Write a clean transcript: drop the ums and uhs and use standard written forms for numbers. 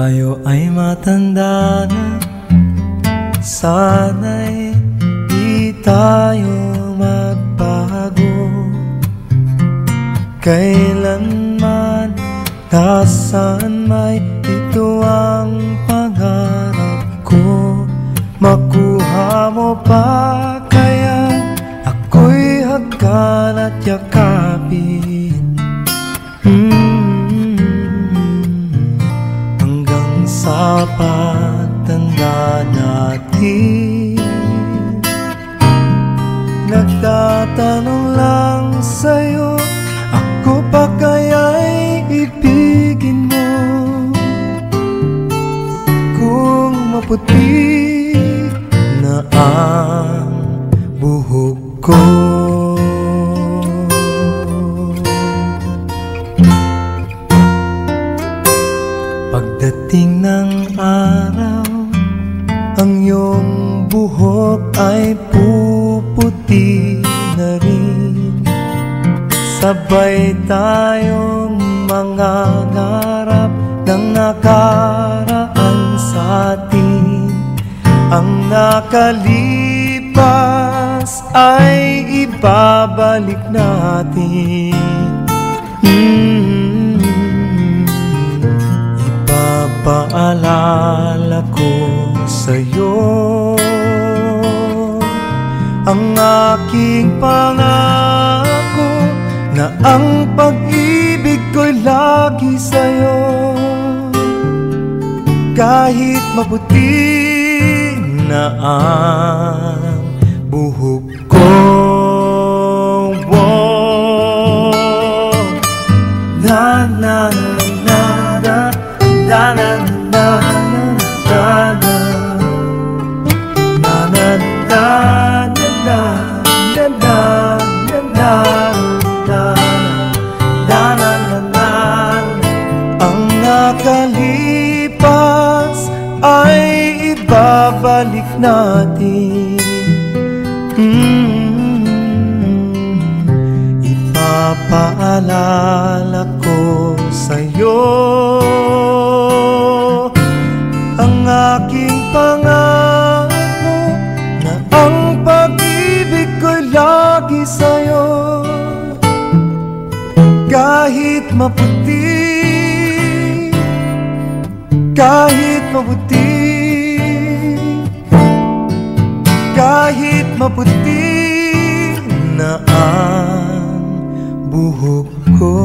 tayo ay matanda na, sana'y di tayo magbago. Kailanman, nasaan may ito ang pangarap ko. Makuha mo pa kaya ako'y hagkan at yakapin, hanggang sa pagtanda natin. Nagtatanong lang sa'yo, ako pa kaya'y ibigin mo? Kung maputi na ang buhok ko, pagdating ng araw, ang iyong buhok ay puputi na rin. Sabay tayong mangangarap ng nakaraan sa atin. Ang nakalipas ay ibabalik natin. Ipapaalala ko sa'yo ang aking pangako, na ang pag-ibig ko'y lagi sa'yo. Kahit maputi na ang buhok ko, na na na na na na na na na nakalipas ay ibabalik natin. Ipapaalala ko sa'yo ang aking pangako, na ang pag-ibig ko'y lagi sa'yo. Kahit maputi, kahit maputi, kahit maputi na ang buhok ko.